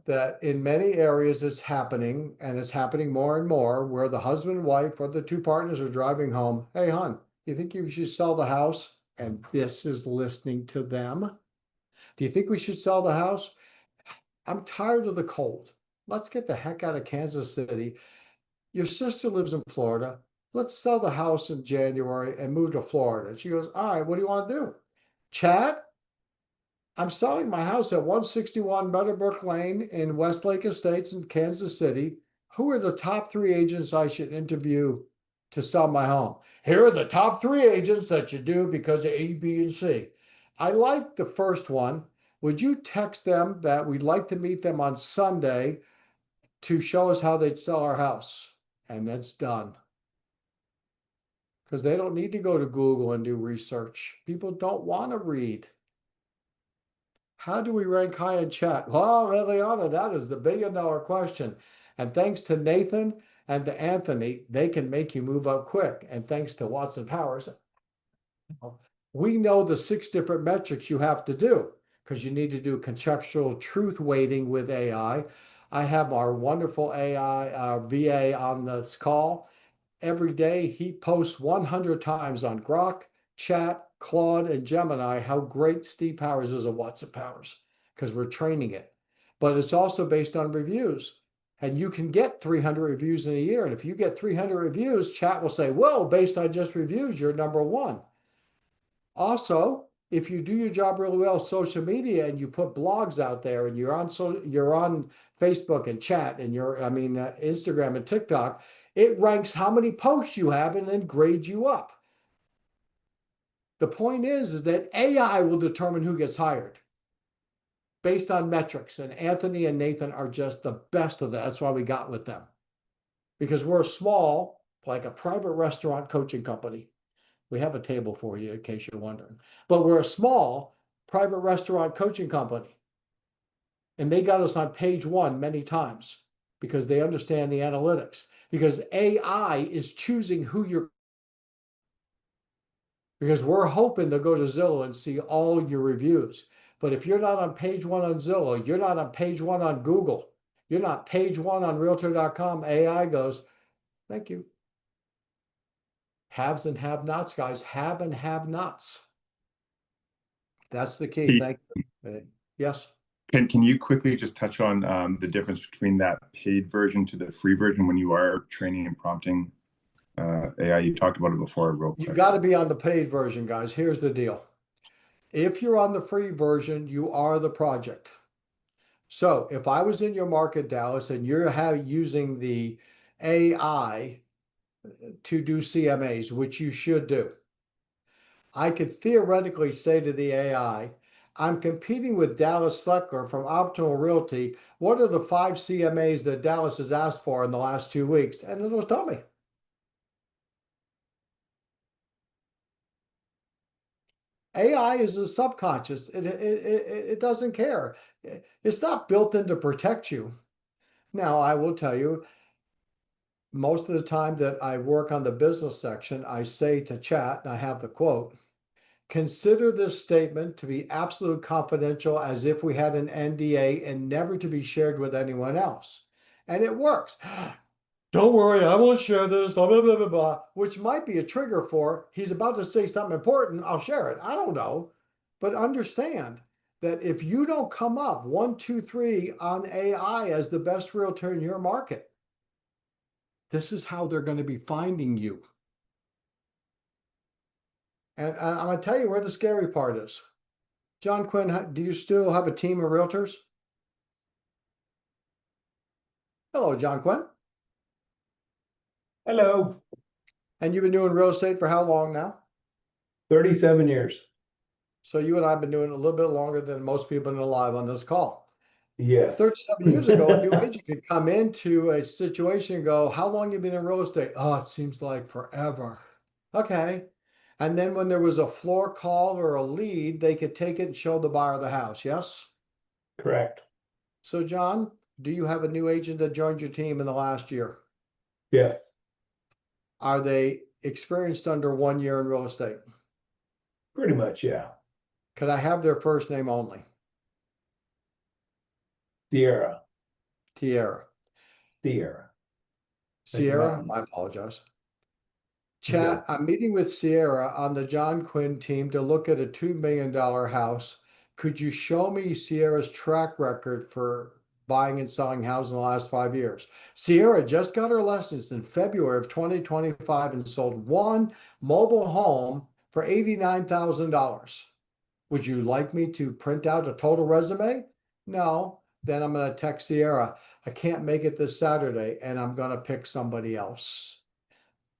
that in many areas it's happening, and it's happening more and more, where the husband and wife or the two partners are driving home. Hey, hon, do you think you should sell the house? And this is listening to them. Do you think we should sell the house? I'm tired of the cold. Let's get the heck out of Kansas City. Your sister lives in Florida. Let's sell the house in January and move to Florida. And she goes, all right, what do you want to do? Chad, I'm selling my house at 161 Meadowbrook Lane in Westlake Estates in Kansas City. Who are the top 3 agents I should interview to sell my home? Here are the top 3 agents that you do because of A, B, and C. I like the first one. Would you text them that we'd like to meet them on Sunday to show us how they'd sell our house? And that's done. Because they don't need to go to Google and do research. People don't want to read. How do we rank high in chat? Well, Liliana, that is the billion-dollar question. And thanks to Nathan and to Anthony, they can make you move up quick. And thanks to Watson Powers, we know the 6 different metrics you have to do, because you need to do contextual truth weighting with AI. I have our wonderful AI VA on this call. Every day he posts 100 times on Grok, Chat, Claude, and Gemini how great Steve Powers is at Watson Powers, because we're training it. But it's also based on reviews. And you can get 300 reviews in a year. And if you get 300 reviews, Chat will say, well, based on just reviews, you're number 1. Also, if you do your job really well, social media, and you put blogs out there, and you're on Facebook and Chat, and Instagram and TikTok, it ranks how many posts you have and then grades you up. The point is that AI will determine who gets hired based on metrics. And Anthony and Nathan are just the best of that. That's why we got with them. Because we're small, like a private restaurant coaching company. We have a table for you in case you're wondering. But we're a small private restaurant coaching company. And they got us on page 1 many times because they understand the analytics. Because AI is choosing who you're. Because we're hoping to go to Zillow and see all your reviews. But if you're not on page 1 on Zillow, you're not on page 1 on Google, you're not page 1 on Realtor.com, AI goes, thank you. Haves and have-nots, guys. Have and have-nots. That's the key. Thank you. Yes. Can you quickly just touch on the difference between that paid version to the free version when you are training and prompting AI? You talked about it before, real quick. You got to be on the paid version, guys. Here's the deal. If you're on the free version, you are the project. So if I was in your market, Dallas, and you're using the AI to do CMAs, which you should do, I could theoretically say to the AI, I'm competing with Dallas Sleckler from Optimal Realty. What are the 5 CMAs that Dallas has asked for in the last 2 weeks? And it'll tell me. AI is a subconscious. It doesn't care. It's not built in to protect you. Now, I will tell you, most of the time that I work on the business section, I say to Chat, and I have the quote, consider this statement to be absolute confidential as if we had an NDA and never to be shared with anyone else. And it works. Don't worry, I won't share this, blah, blah, blah, blah, blah, which might be a trigger for he's about to say something important. I'll share it. I don't know. But understand that if you don't come up 1, 2, 3 on AI as the best realtor in your market, this is how they're going to be finding you. And I'm going to tell you where the scary part is. John Quinn, do you still have a team of realtors? Hello, John Quinn. Hello, And you've been doing real estate for how long now? 37 years. So you and I have been doing it a little bit longer than most people in alive on this call. Yes. 37 years ago, a new agent could come into a situation and go, how long you been in real estate? Oh, it seems like forever. Okay. And then when there was a floor call or a lead, they could take it and show the buyer the house. Yes? Correct. So John, do you have a new agent that joined your team in the last year? Yes, Are they experienced under 1 year in real estate? pretty much, yeah. Could I have their first name only? Sierra, Tierra. Sierra. Like the Sierra, mountains. I apologize. Good. Chat, I'm meeting with Sierra on the John Quinn team to look at a $2 million house. Could you show me Sierra's track record for buying and selling houses in the last 5 years? Sierra just got her license in February of 2025 and sold one mobile home for $89,000. Would you like me to print out a total resume? No. Then I'm going to text Sierra. I can't make it this Saturday and I'm going to pick somebody else.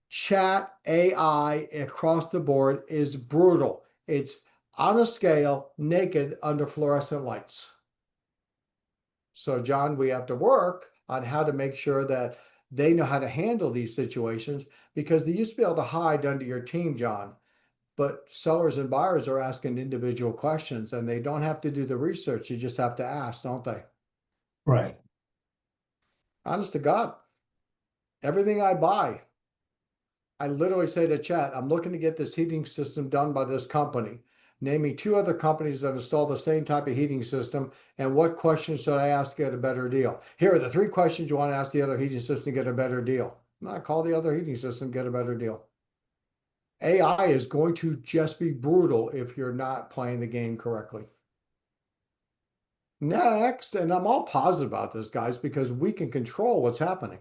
Chat AI across the board is brutal. It's on a scale, naked under fluorescent lights. So, John, we have to work on how to make sure that they know how to handle these situations because they used to be able to hide under your team, John. But sellers and buyers are asking individual questions and they don't have to do the research. You just have to ask, don't they? Right. Honest to God, everything I buy, I literally say to chat, I'm looking to get this heating system done by this company. Name me 2 other companies that install the same type of heating system, and what questions should I ask to get a better deal? Here are the 3 questions you want to ask the other heating system to get a better deal. I call the other heating system, get a better deal. AI is going to just be brutal if you're not playing the game correctly. Next, and I'm all positive about this, guys, because we can control what's happening.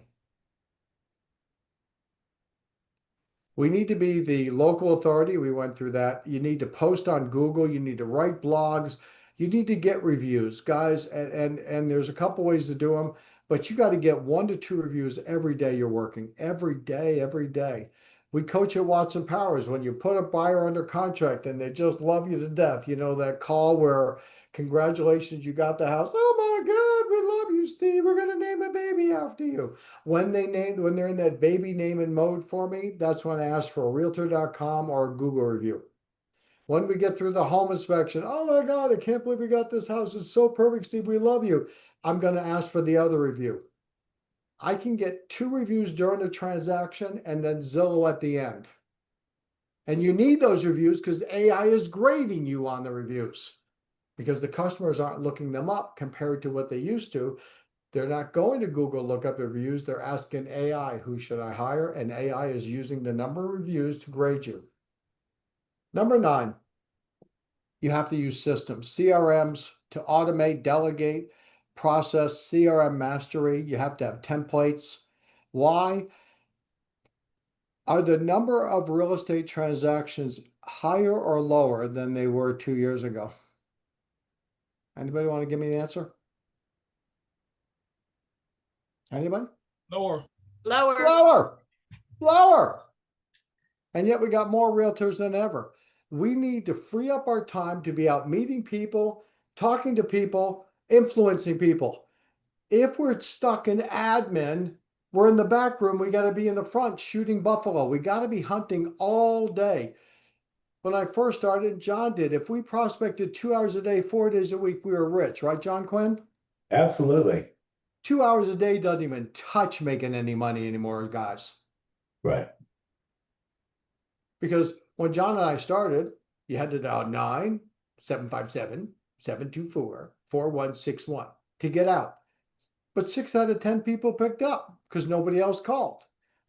We need to be the local authority. We went through that. You need to post on Google. You need to write blogs. You need to get reviews, guys. And there's a couple ways to do them, but you got to get 1 to 2 reviews every day you're working. Every day, every day. We coach at Watson Powers. When you put a buyer under contract and they just love you to death, you know, that call where congratulations, you got the house. Oh my God, we love you, Steve. We're going to name a baby after you. When they're in that baby naming mode for me, that's when I ask for a realtor.com or a Google review. When we get through the home inspection, oh my God, I can't believe we got this house. It's so perfect, Steve. We love you. I'm going to ask for the other review. I can get 2 reviews during the transaction and then Zillow at the end. And you need those reviews because AI is grading you on the reviews because the customers aren't looking them up compared to what they used to. They're not going to Google look up the reviews. They're asking AI, who should I hire? And AI is using the number of reviews to grade you. Number 9, you have to use systems, CRMs to automate, delegate, process, CRM mastery. You have to have templates. Why? Are the number of real estate transactions higher or lower than they were 2 years ago? Anybody want to give me the answer? Anybody? Lower. Lower. Lower, lower. And yet we got more realtors than ever. We need to free up our time to be out meeting people, talking to people, influencing people. If we're stuck in admin, we're in the back room. We got to be in the front shooting buffalo. We got to be hunting all day. When I first started, John did. If we prospected 2 hours a day, 4 days a week, we were rich, right, John Quinn? Absolutely. 2 hours a day doesn't even touch making any money anymore, guys. Right. Because when John and I started, you had to dial 9-757-724-4161 to get out. But 6 out of 10 people picked up because nobody else called.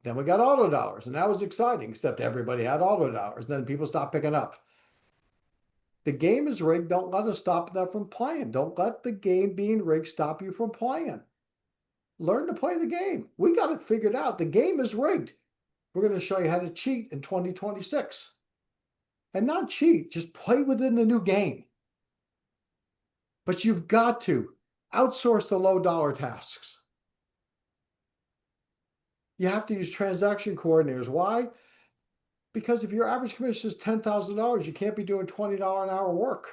Then we got auto dollars, and that was exciting, except everybody had auto dollars. Then people stopped picking up. The game is rigged. Don't let us stop that from playing. Don't let the game being rigged stop you from playing. Learn to play the game. We got it figured out. The game is rigged. We're going to show you how to cheat in 2026. And not cheat, just play within the new game. But you've got to outsource the low dollar tasks. You have to use transaction coordinators. Why? Because if your average commission is $10,000, you can't be doing $20 an hour work.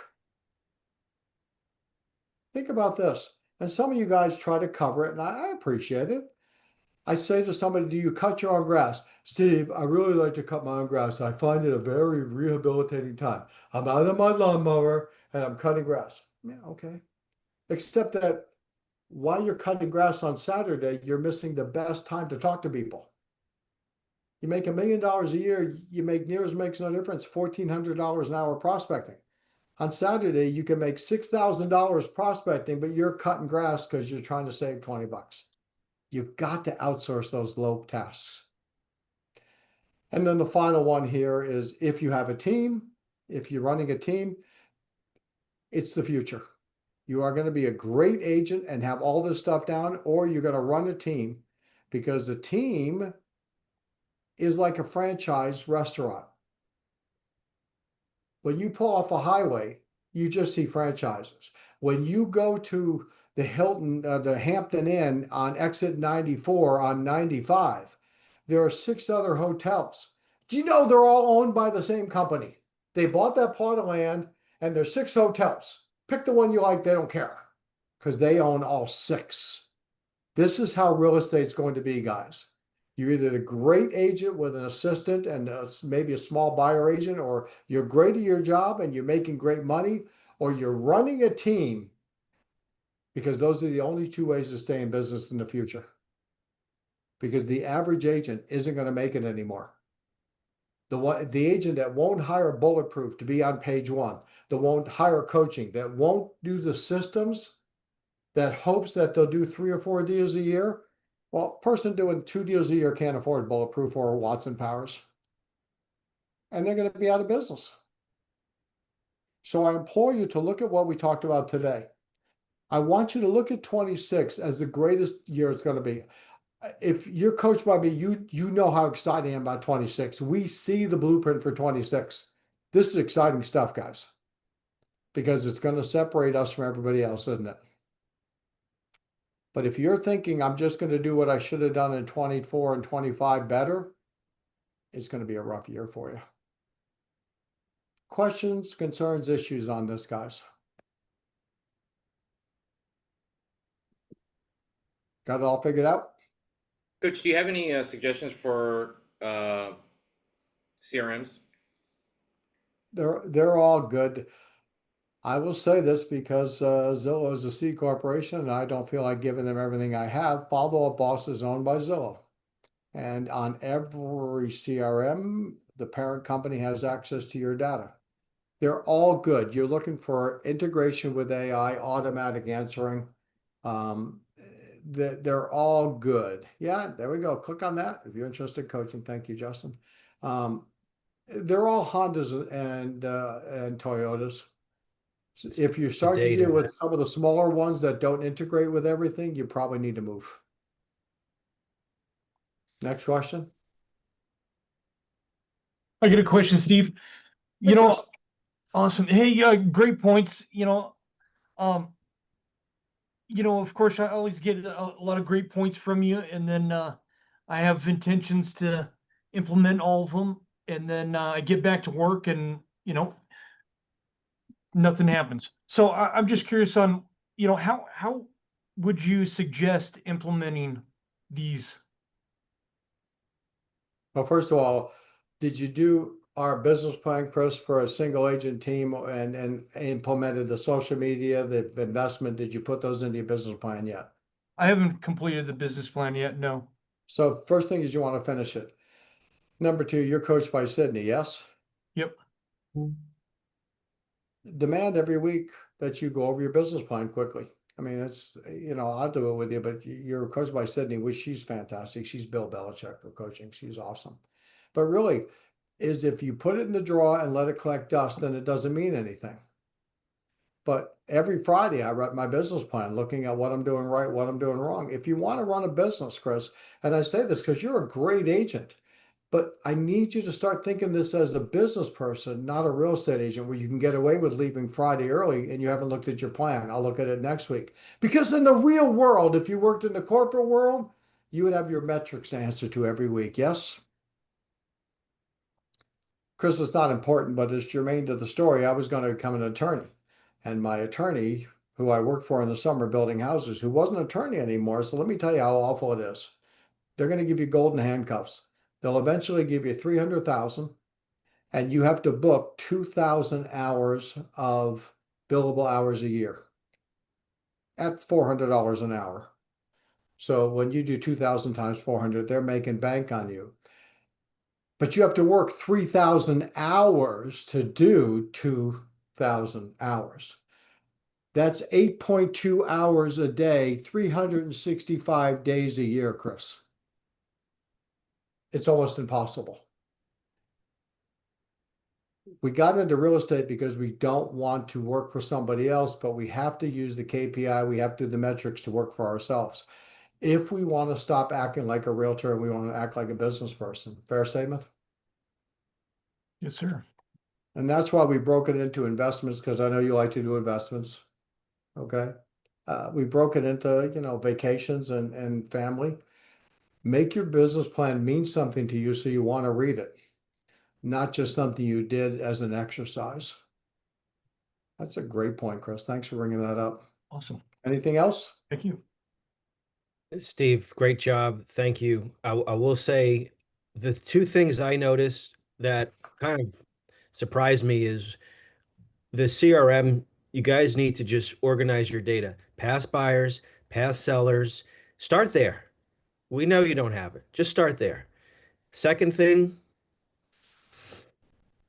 Think about this. And some of you guys try to cover it, and I appreciate it. I say to somebody, do you cut your own grass? Steve, I really like to cut my own grass. I find it a very rehabilitating time. I'm out on my lawnmower and I'm cutting grass. Yeah, okay. Except that while you're cutting grass on Saturday, you're missing the best time to talk to people. You make $1 million a year, you make near as makes no difference, $1,400 an hour prospecting. On Saturday, you can make $6,000 prospecting, but you're cutting grass because you're trying to save 20 bucks. You've got to outsource those low tasks. And then the final one here is if you have a team, if you're running a team, it's the future. You are going to be a great agent and have all this stuff down, or you're going to run a team, because the team is like a franchise restaurant. When you pull off a highway, you just see franchises. When you go to the Hilton, the Hampton Inn on exit 94 on 95, there are 6 other hotels. Do you know they're all owned by the same company? They bought that plot of land and there's 6 hotels. Pick the one you like, they don't care because they own all 6. This is how real estate's going to be, guys. You're either the great agent with an assistant and maybe a small buyer agent, or you're great at your job and you're making great money, or you're running a team, because those are the only 2 ways to stay in business in the future. Because the average agent isn't going to make it anymore. The agent that won't hire Bulletproof to be on page 1, that won't hire coaching, that won't do the systems, that hopes that they'll do 3 or 4 deals a year. Well, person doing 2 deals a year can't afford Bulletproof or Watson Powers. And they're going to be out of business. So I implore you to look at what we talked about today. I want you to look at 26 as the greatest year it's going to be. If you're coached by me, you know how excited I am about 26. We see the blueprint for 26. This is exciting stuff, guys, because it's going to separate us from everybody else, isn't it? But if you're thinking I'm just going to do what I should have done in 24 and 25 better, it's going to be a rough year for you. Questions, concerns, issues on this, guys? Got it all figured out? Coach, do you have any suggestions for CRMs? They're all good. I will say this because Zillow is a C corporation and I don't feel like giving them everything I have. Follow Up Boss is owned by Zillow. And on every CRM, the parent company has access to your data. They're all good. You're looking for integration with AI, automatic answering. They're all good. Yeah, there we go. Click on that if you're interested in coaching. Thank you, Justin. They're all Hondas and Toyotas. If you start to deal with some of the smaller ones that don't integrate with everything, you probably need to move. Next question. I get a question, Steve. Hey, Chris. Awesome. Hey, great points. Of course, I always get a lot of great points from you, and then I have intentions to implement all of them, and then I get back to work, and nothing happens. So I'm just curious on, how would you suggest implementing these? Well, first of all, did you do our business plan, Chris, for a single agent team and implemented the social media, the investment? Did you put those into your business plan yet? I haven't completed the business plan yet, no. So first thing is you want to finish it. Number 2, you're coached by Sydney, yes? Yep. Demand every week that you go over your business plan quickly. I mean, it's, I'll do it with you, but you're coached by Sydney, which she's fantastic. She's Bill Belichick for coaching. She's awesome. But really, is if you put it in the drawer and let it collect dust, then it doesn't mean anything. But every Friday, I write my business plan, looking at what I'm doing right, what I'm doing wrong. If you want to run a business, Chris, and I say this because you're a great agent, but I need you to start thinking this as a business person, not a real estate agent, where you can get away with leaving Friday early and you haven't looked at your plan. I'll look at it next week. Because in the real world, if you worked in the corporate world, you would have your metrics to answer to every week. Yes? Chris, it's not important, but it's germane to the story. I was going to become an attorney. And my attorney, who I worked for in the summer building houses, who wasn't an attorney anymore. So let me tell you how awful it is. They're going to give you golden handcuffs. They'll eventually give you 300,000 and you have to book 2,000 hours of billable hours a year. at $400 an hour. So when you do 2,000 times 400, they're making bank on you. But you have to work 3,000 hours to do 2,000 hours. That's 8.2 hours a day, 365 days a year, Chris. It's almost impossible. We got into real estate because we don't want to work for somebody else, but we have to use the KPI, we have to do the metrics to work for ourselves. If we want to stop acting like a realtor and we want to act like a business person. Fair statement? Yes, sir. And that's why we broke it into investments, because I know you like to do investments. Okay. We broke it into, vacations and family. Make your business plan mean something to you so you want to read it, not just something you did as an exercise. That's a great point, Chris. Thanks for bringing that up. Awesome. Anything else? Thank you. Steve, great job. Thank you. I will say the two things I noticed that kind of surprised me is the CRM. You guys need to just organize your data. Past buyers, past sellers. Start there. We know you don't have it. Just start there. Second thing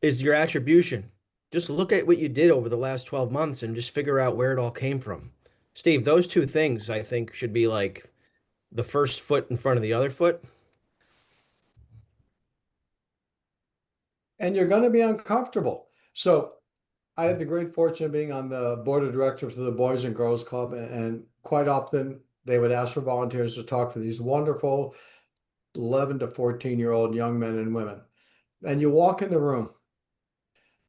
is your attribution. Just look at what you did over the last 12 months and just figure out where it all came from. Steve, those two things I think should be like the first foot in front of the other foot. And you're going to be uncomfortable. So I had the great fortune of being on the board of directors of the Boys and Girls Club, and quite often they would ask for volunteers to talk to these wonderful 11 to 14-year-old young men and women. And you walk in the room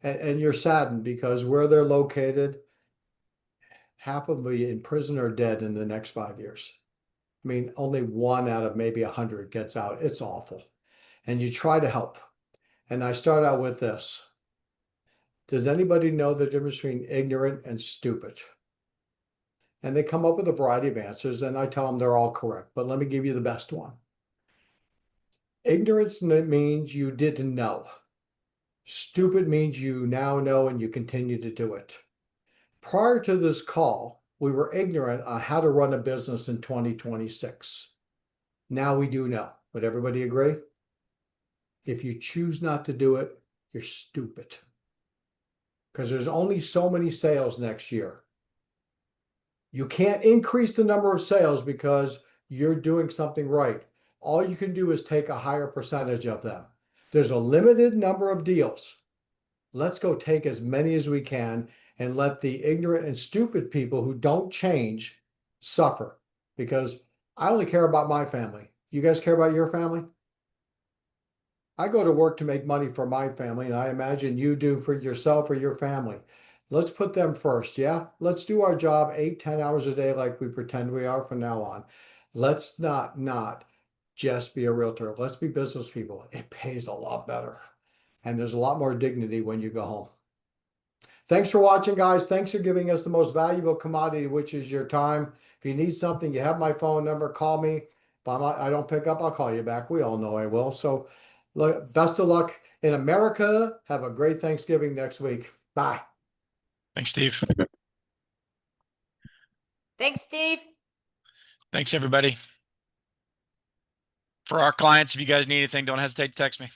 and you're saddened because where they're located, half of them will be in prison or dead in the next 5 years. I mean, only one out of maybe 100 gets out. It's awful. And you try to help. And I start out with this. Does anybody know the difference between ignorant and stupid? And they come up with a variety of answers, and I tell them they're all correct. But let me give you the best one. Ignorance means you didn't know. Stupid means you now know and you continue to do it. Prior to this call, we were ignorant on how to run a business in 2026. Now we do know. Would everybody agree? If you choose not to do it, you're stupid. Because there's only so many sales next year. You can't increase the number of sales because you're doing something right. All you can do is take a higher percentage of them. There's a limited number of deals. Let's go take as many as we can and let the ignorant and stupid people who don't change suffer. Because I only care about my family. You guys care about your family? I go to work to make money for my family, and I imagine you do for yourself or your family. Let's put them first, yeah? Let's do our job 8, 10 hours a day like we pretend we are from now on. Let's not just be a realtor. Let's be business people. It pays a lot better. And there's a lot more dignity when you go home. Thanks for watching, guys. Thanks for giving us the most valuable commodity, which is your time. If you need something, you have my phone number. Call me. If I don't pick up, I'll call you back. We all know I will. So look, best of luck in America. Have a great Thanksgiving next week. Bye. Thanks, Steve. Thanks, Steve. Thanks, everybody. For our clients, if you guys need anything, don't hesitate to text me.